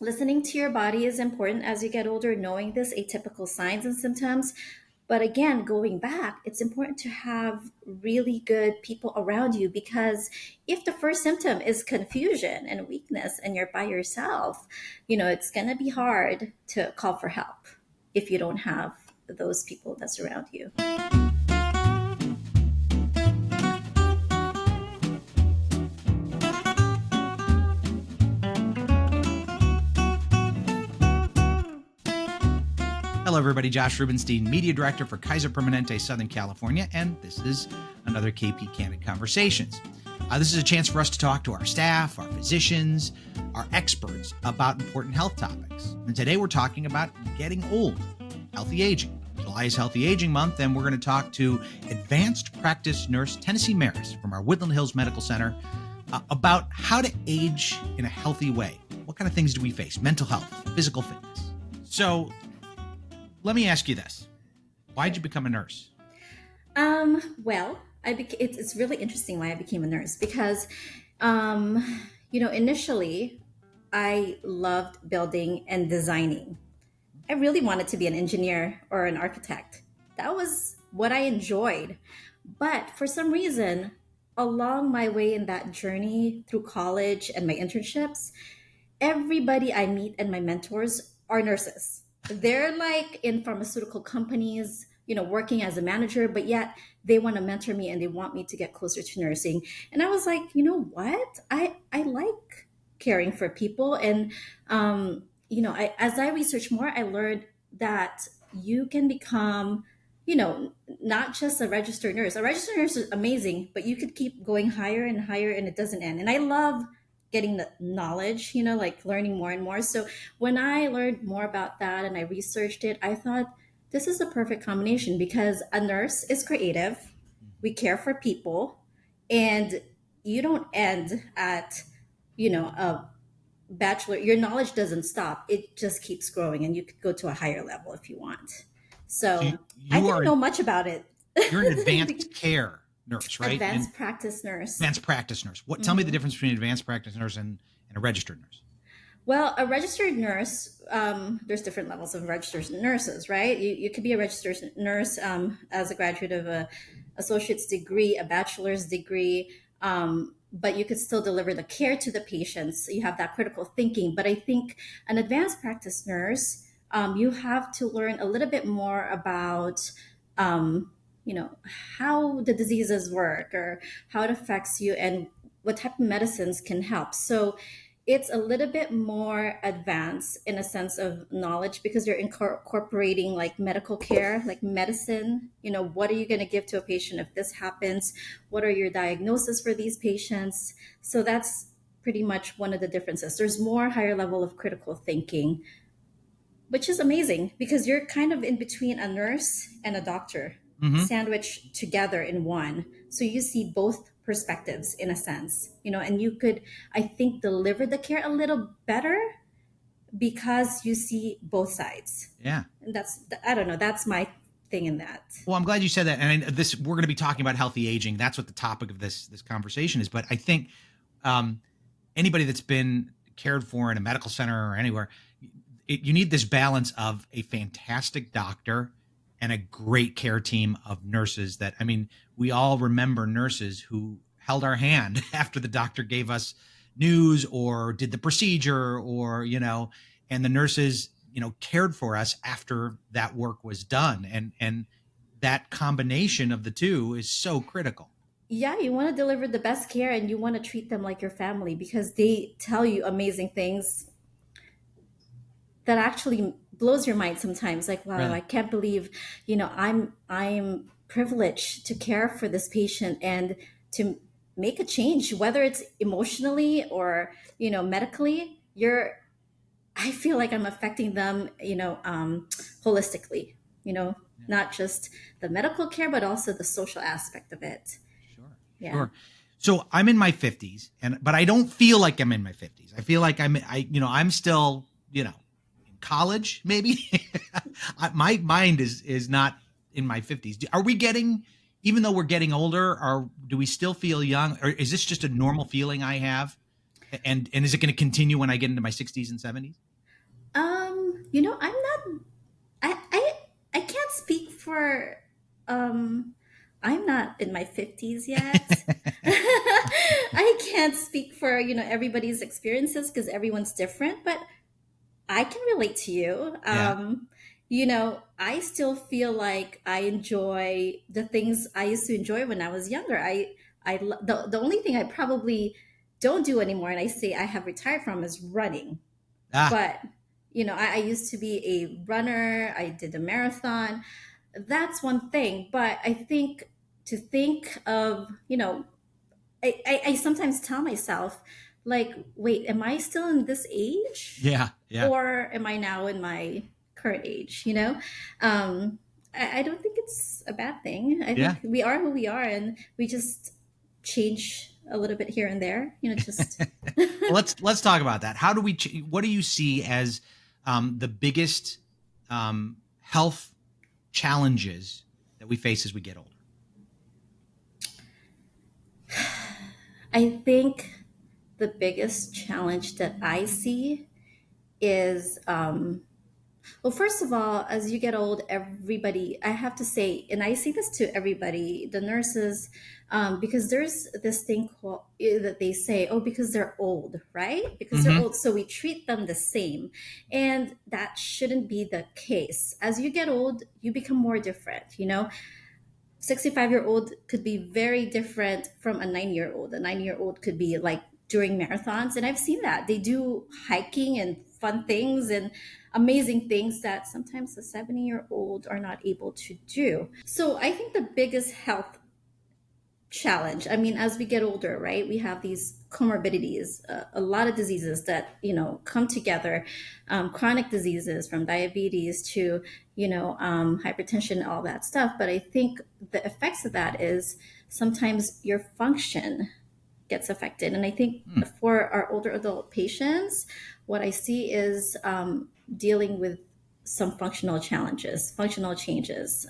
Listening to your body is important as you get older, knowing this atypical signs and symptoms. But again, going back, it's important to have really good people around you, because if the first symptom is confusion and weakness and you're by yourself, it's going to be hard to call for help if you don't have those people that surround you. Hello, everybody. Josh Rubenstein, Media Director for Kaiser Permanente, Southern California, and this is another KP Candid Conversations. This is a chance for us to talk to our staff, our physicians, our experts about important health topics. And today we're talking about getting old, healthy aging. July is Healthy Aging Month, and we're going to talk to advanced practice nurse Tennessee Maris from our Woodland Hills Medical Center about how to age in a healthy way. What kind of things do we face? Mental health, physical fitness. So let me ask you this. Why did you become a nurse? Well, it's really interesting why I became a nurse, because, initially I loved building and designing. I really wanted to be an engineer or an architect. That was what I enjoyed. But for some reason, along my way in that journey through college and my internships, everybody I meet and my mentors are nurses. They're like in pharmaceutical companies, working as a manager, but yet they want to mentor me and they want me to get closer to nursing. And I was like, you know what? I like caring for people. And, as I researched more, I learned that you can become, not just a registered nurse. A registered nurse is amazing, but you could keep going higher and higher and it doesn't end. And I love getting the knowledge, like learning more and more. So when I learned more about that and I researched it, I thought this is a perfect combination, because a nurse is creative, we care for people, and you don't end at, a bachelor. Your knowledge doesn't stop. It just keeps growing, and you could go to a higher level if you want. So So I didn't know much about it. you're an advanced care nurse, right? Advanced practice nurse. Advanced practice nurse. Tell me the difference between an advanced practice nurse and a registered nurse. Well, a registered nurse, there's different levels of registered nurses, right? You could be a registered nurse as a graduate of a associate's degree, a bachelor's degree, but you could still deliver the care to the patients. You have that critical thinking. But I think an advanced practice nurse, you have to learn a little bit more about, how the diseases work or how it affects you and what type of medicines can help. So it's a little bit more advanced in a sense of knowledge, because you're incorporating like medical care, like medicine. What are you going to give to a patient if this happens? What are your diagnoses for these patients? So that's pretty much one of the differences. There's more higher level of critical thinking, which is amazing because you're kind of in between a nurse and a doctor, sandwiched together in one. So you see both perspectives in a sense, and you could, I think, deliver the care a little better because you see both sides. Yeah. And I don't know, that's my thing in that. Well, I'm glad you said that. And we're going to be talking about healthy aging. That's what the topic of this conversation is. But I think anybody that's been cared for in a medical center or anywhere, you need this balance of a fantastic doctor and a great care team of nurses we all remember nurses who held our hand after the doctor gave us news or did the procedure or, and the nurses, cared for us after that work was done. And that combination of the two is so critical. Yeah, you want to deliver the best care and you want to treat them like your family because they tell you amazing things that actually blows your mind sometimes. Like, wow, Really? I can't believe, I'm privileged to care for this patient and to make a change, whether it's emotionally or, medically. I feel like I'm affecting them, holistically, not just the medical care, but also the social aspect of it. Sure. Yeah. Sure. So I'm in my 50s, but I don't feel like I'm in my 50s. I feel like I'm still, in college, maybe. My mind is not in my 50s. Are we getting, even though we're getting older, do we still feel young? Or is this just a normal feeling I have? And is it going to continue when I get into my 60s and 70s? I'm not. I can't speak for. Um, I'm not in my 50s yet. I can't speak for everybody's experiences because everyone's different. But I can relate to you. Yeah. I still feel like I enjoy the things I used to enjoy when I was younger. The only thing I probably don't do anymore, and I say I have retired from, is running. Ah, But I used to be a runner. I did a marathon. That's one thing. But I think to think of, I sometimes tell myself, like, wait, am I still in this age? yeah, yeah, Or am I now in my current age? I don't think it's a bad thing. I yeah. think we are who we are, and we just change a little bit here and there, just. Well, let's talk about that. How do we? What do you see as the biggest health challenges that we face as we get older? I think the biggest challenge that I see is, well, first of all, as you get old, everybody, I have to say, and I say this to everybody, the nurses, because there's this thing called, that they say, oh, because they're old, right? Because they're Mm-hmm. old, so we treat them the same. And that shouldn't be the case. As you get old, you become more different. 65-year-old could be very different from a 9-year-old. A 9-year-old could be like during marathons. And I've seen that. They do hiking and fun things and amazing things that sometimes the 70-year-old are not able to do. So I think the biggest health challenge, I mean, as we get older, right, we have these comorbidities, a lot of diseases that come together, chronic diseases from diabetes to hypertension, all that stuff. But I think the effects of that is sometimes your function gets affected. And I think Hmm. for our older adult patients, what I see is dealing with some functional challenges, functional changes.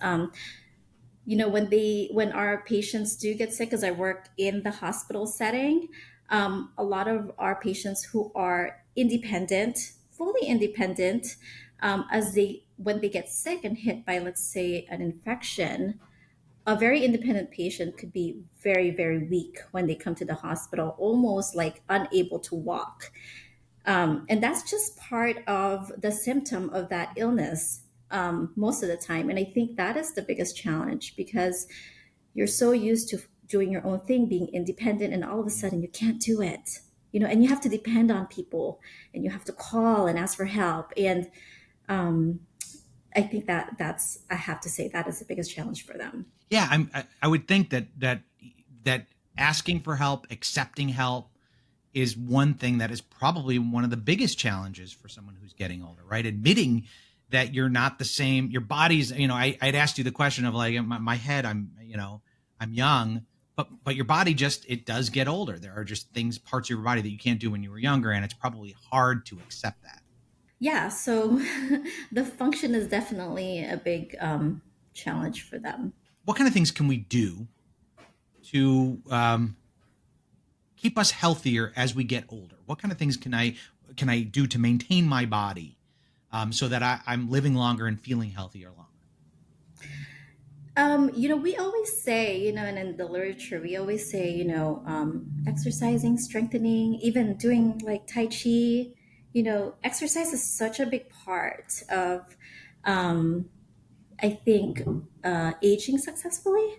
When our patients do get sick, because I work in the hospital setting, a lot of our patients who are independent, fully independent, as they when they get sick and hit by, let's say, an infection, a very independent patient could be very, very weak when they come to the hospital, almost like unable to walk. And that's just part of the symptom of that illness, most of the time. And I think that is the biggest challenge, because you're so used to doing your own thing, being independent, and all of a sudden you can't do it. And you have to depend on people, and you have to call and ask for help. And um, I think I have to say, that is the biggest challenge for them. Yeah, I would think that asking for help, accepting help, is one thing that is probably one of the biggest challenges for someone who's getting older, right? Admitting that you're not the same, your body's, I'd asked you the question of like, my head, I'm young, but your body just, it does get older. There are just things, parts of your body that you can't do when you were younger. And it's probably hard to accept that. Yeah, so the function is definitely a big challenge for them. What kind of things can we do to keep us healthier as we get older? What kind of things can I do to maintain my body so that I'm living longer and feeling healthier longer? We always say, and in the literature, we always say, exercising, strengthening, even doing like Tai Chi. Exercise is such a big part of, I think, aging successfully.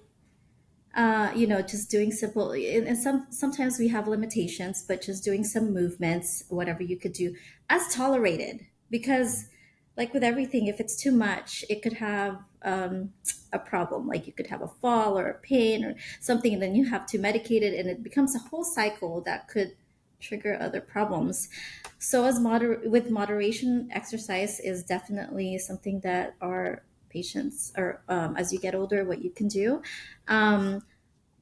Just doing simple, and sometimes we have limitations, but just doing some movements, whatever you could do, as tolerated. Because, like with everything, if it's too much, it could have a problem. Like you could have a fall or a pain or something, and then you have to medicate it, and it becomes a whole cycle that could trigger other problems. So, with moderation, exercise is definitely something that our patients, or as you get older, what you can do. Um,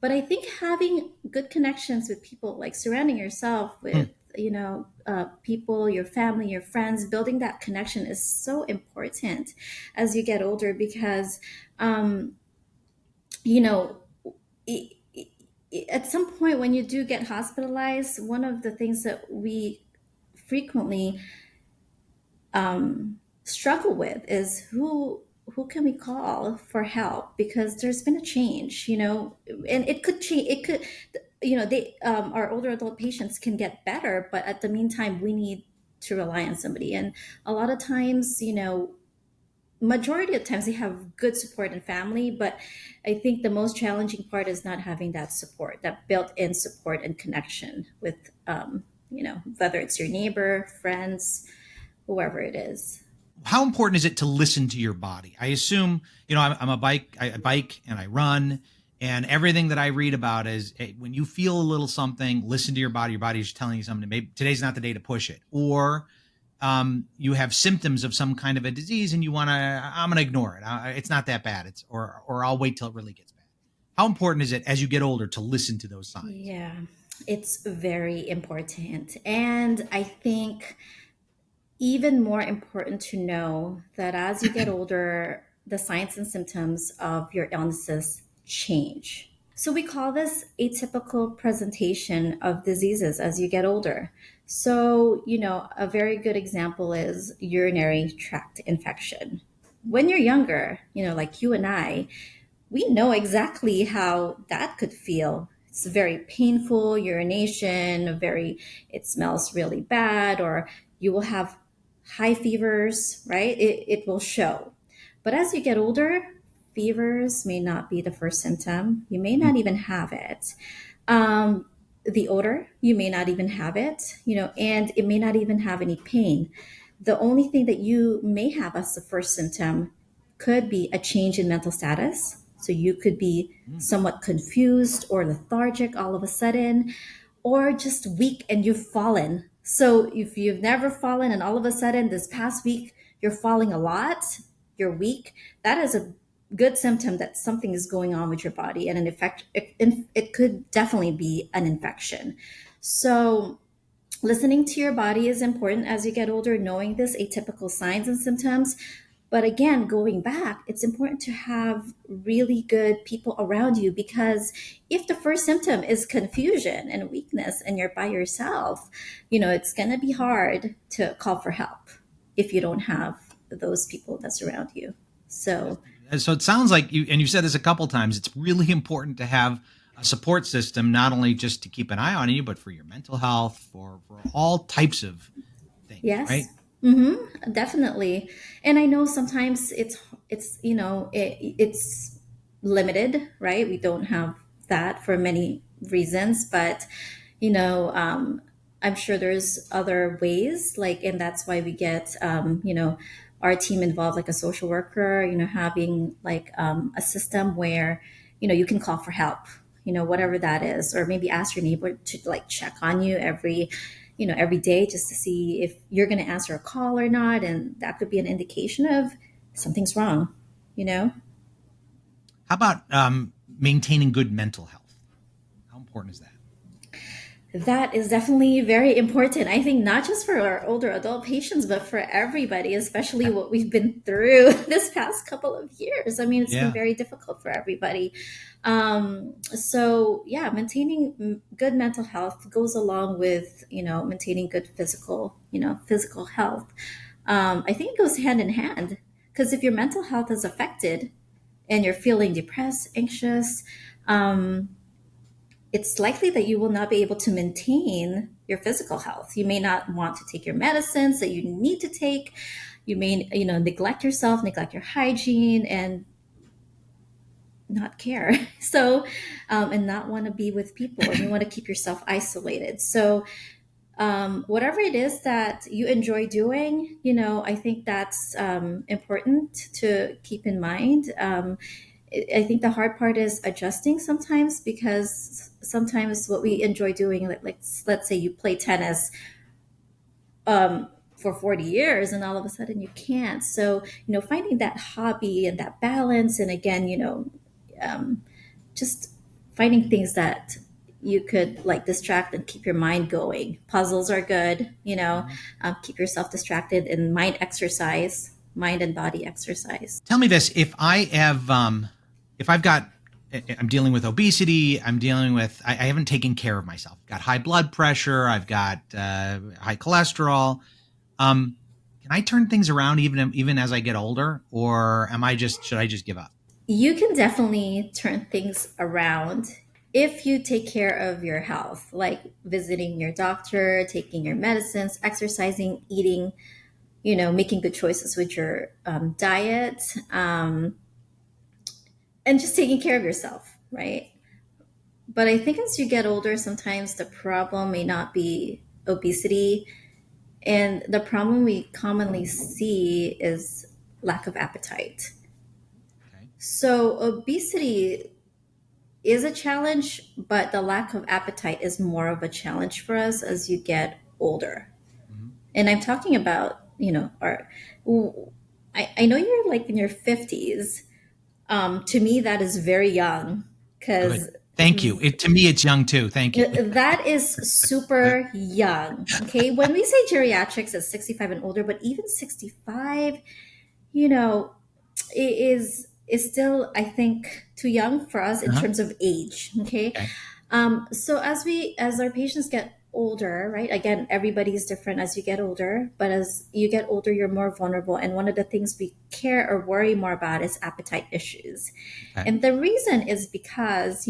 but I think having good connections with people, like surrounding yourself Hmm. with, people, your family, your friends, building that connection is so important as you get older, because, um, you know, i- at some point when you do get hospitalized, one of the things that we frequently struggle with is who can we call for help, because there's been a change, and it could change. It could, they our older adult patients can get better, but at the meantime, we need to rely on somebody. And a lot of times, majority of times they have good support in family, but I think the most challenging part is not having that support, that built-in support and connection with, whether it's your neighbor, friends, whoever it is. How important is it to listen to your body? I assume, I'm I bike and I run, and everything that I read about is, hey, when you feel a little something, listen to your body. Your body's telling you something. Maybe today's not the day to push it. Or you have symptoms of some kind of a disease and I'm going to ignore it. It's not that bad. Or I'll wait till it really gets bad. How important is it as you get older to listen to those signs? Yeah, it's very important. And I think even more important to know that as you get older, the signs and symptoms of your illnesses change. So we call this atypical presentation of diseases as you get older. So, a very good example is urinary tract infection. When you're younger, like you and I, we know exactly how that could feel. It's very painful urination, it smells really bad, or you will have high fevers, right? It will show. But as you get older, fevers may not be the first symptom. You may not even have it. Um, the odor, you may not even have it, and it may not even have any pain. The only thing that you may have as the first symptom could be a change in mental status. So you could be somewhat confused or lethargic all of a sudden, or just weak and you've fallen. So if you've never fallen and all of a sudden this past week you're falling a lot, you're weak, that is a good symptom that something is going on with your body, and it could definitely be an infection. So listening to your body is important as you get older, knowing this atypical signs and symptoms. But again, going back, it's important to have really good people around you, because if the first symptom is confusion and weakness and you're by yourself, it's going to be hard to call for help if you don't have those people that surround you. So, So it sounds like you've said this a couple times, it's really important to have a support system, not only just to keep an eye on you, but for your mental health, for all types of things, right? yes. Definitely. And I know sometimes it's limited, right? We don't have that for many reasons, but you know, I'm sure there's other ways, and that's why we get, our team involved, like a social worker, having a system where, you can call for help, whatever that is, or maybe ask your neighbor to check on you every day, just to see if you're going to answer a call or not. And that could be an indication of something's wrong, you know? How about maintaining good mental health? How important is that? That is definitely very important. I think not just for our older adult patients, but for everybody, especially what we've been through this past couple of years. I mean, it's been Yeah. very difficult for everybody. So yeah, maintaining good mental health goes along with, maintaining good physical health. I think it goes hand in hand, because if your mental health is affected and you're feeling depressed, anxious, um, it's likely that you will not be able to maintain your physical health. You may not want to take your medicines that you need to take. You may, neglect yourself, neglect your hygiene, and not care. So, and not want to be with people, and you want to keep yourself isolated. So, whatever it is that you enjoy doing, I think that's important to keep in mind. I think the hard part is adjusting sometimes, because sometimes what we enjoy doing, like let's say you play tennis for 40 years and all of a sudden you can't. So, finding that hobby and that balance, and again, just finding things that you could distract and keep your mind going. Puzzles are good, keep yourself distracted, and mind and body exercise. Tell me this: if I've got, I'm dealing with obesity, I haven't taken care of myself. I've got high blood pressure, I've got high cholesterol. can I turn things around even as I get older, or am I just should I just give up? You can definitely turn things around if you take care of your health, like visiting your doctor, taking your medicines, exercising, eating, making good choices with your diet, and just taking care of yourself, right? But I think as you get older, sometimes the problem may not be obesity. And the problem we commonly see is lack of appetite. Okay. So, obesity is a challenge, but the lack of appetite is more of a challenge for us as you get older. Hmm. And I'm talking about, I know you're like in your 50s. To me, that is very young Good. because Thank you. It to me, it's young too. Thank you. that is super young. Okay. When we say geriatrics, it's 65 and older, but even 65, you know, is still, I think, too young for us in Uh-huh. terms of age. Okay. Okay. So as our patients get older, right? Again, everybody's different as you get older, but as you get older, you're more vulnerable. And one of the things we care or worry more about is appetite issues. Okay. And the reason is because,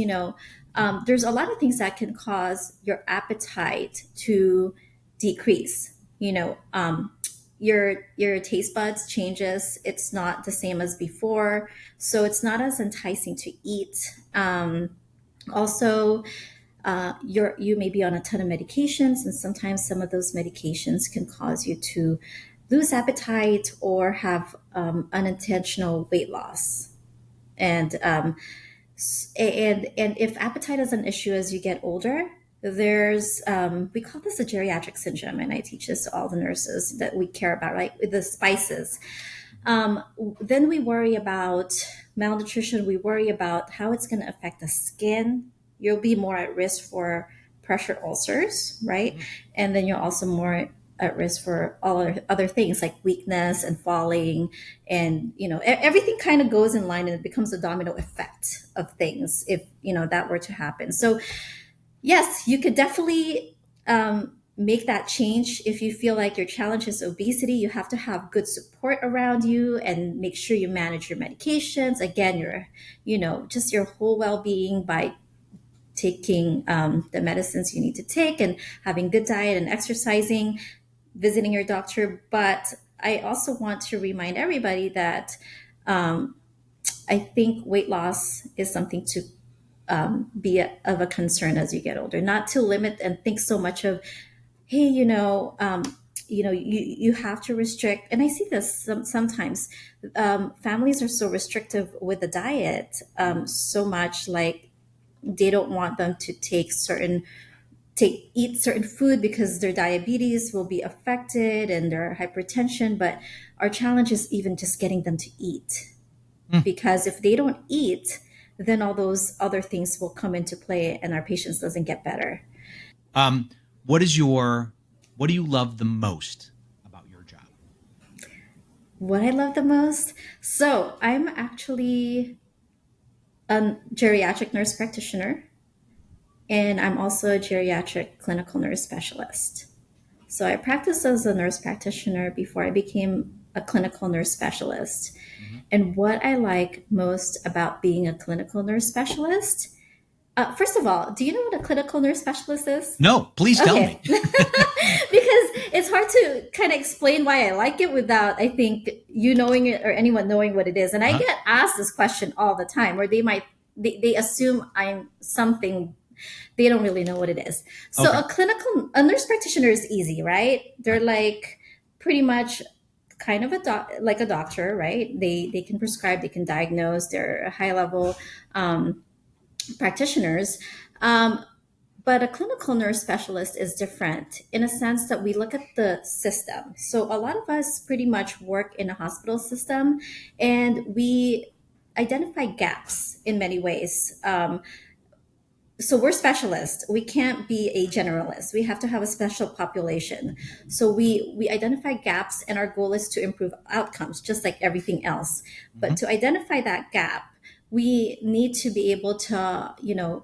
there's a lot of things that can cause your appetite to decrease. Your taste buds changes. It's not the same as before, so it's not as enticing to eat. Also, you may be on a ton of medications, and sometimes some of those medications can cause you to lose appetite or have unintentional weight loss. And if appetite is an issue as you get older, there's we call this a geriatric syndrome, and I teach this to all the nurses that we care about, right? The spices. Then we worry about malnutrition. We worry about how it's going to affect the skin. You'll be more at risk for pressure ulcers, right? Mhm. And then you're also more at risk for all other things like weakness and falling. And, everything kind of goes in line and it becomes a domino effect of things if, that were to happen. So, yes, you could definitely make that change if you feel like your challenge is obesity. You have to have good support around you and make sure you manage your medications. Again, just your whole well being by taking the medicines you need to take and having good diet and exercising, visiting your doctor. But I also want to remind everybody that um, I think weight loss is something to of a concern as you get older, not to limit and think so much of, hey, you have to restrict. And I see this sometimes. Families are so restrictive with the diet, so much like they don't want them to eat certain food because their diabetes will be affected and their hypertension. But our challenge is even just getting them to eat, Mm. because if they don't eat, then all those other things will come into play and our patients doesn't get better. Um, what is your what do you love the most about your job? What I love the most, so I'm actually a geriatric nurse practitioner, and I'm also a geriatric clinical nurse specialist. So I practiced as a nurse practitioner before I became a clinical nurse specialist. Hmm. And what I like most about being a clinical nurse specialist, first of all, do you know what a clinical nurse specialist is? No, please tell me. Okay. Because it's hard to kind of explain why I like it without, I think, you knowing it or anyone knowing what it is. And I Uh-huh. get asked this question all the time, or they assume I'm something, they don't really know what it is. So Okay. a nurse practitioner is easy, right? They're Right. like pretty much kind of like a doctor, right? They can prescribe, they can diagnose, they're high level practitioners. Um, but a clinical nurse specialist is different in a sense that we look at the system. So a lot of us pretty much work in a hospital system, and we identify gaps in many ways. So we're specialists. We can't be a generalist. We have to have a special population. So we identify gaps, and our goal is to improve outcomes, just like everything else. Hmm. But to identify that gap, we need to be able to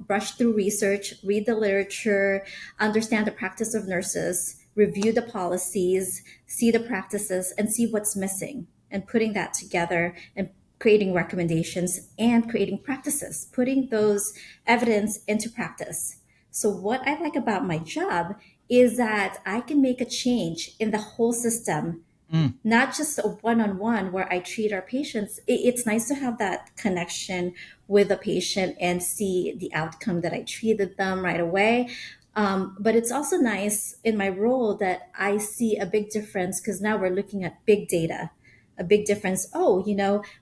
brush through research, read the literature, understand the practice of nurses, review the policies, see the practices, and see what's missing, and putting that together and creating recommendations and creating practices, putting those evidence into practice. So, what I like about my job is that I can make a change in the whole system, Mm. not just a one-on-one where I treat our patients. It's nice to have that connection with a patient and see the outcome that I treated them right away. But it's also nice in my role that I see a big difference because now we're looking at big data, a big difference. Oh,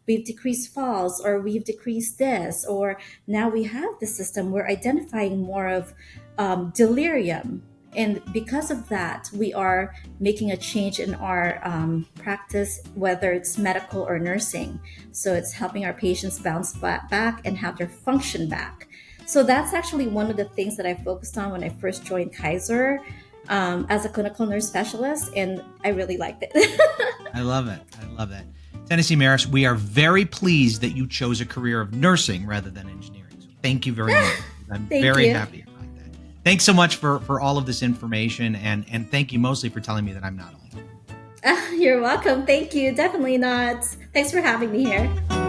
we've decreased falls, or we've decreased this, or now we have the system. We're identifying more of delirium. And because of that, we are making a change in our practice, whether it's medical or nursing. So it's helping our patients bounce back and have their function back. So that's actually one of the things that I focused on when I first joined Kaiser as a clinical nurse specialist, and I really liked it. I love it. I love it. Tennessee Maris, we are very pleased that you chose a career of nursing rather than engineering. So thank you very much. I'm Thank very you. happy about that. Thanks so much for all of this information, and thank you mostly for telling me that I'm not old. You're welcome. Thank you. Definitely not. Thanks for having me here.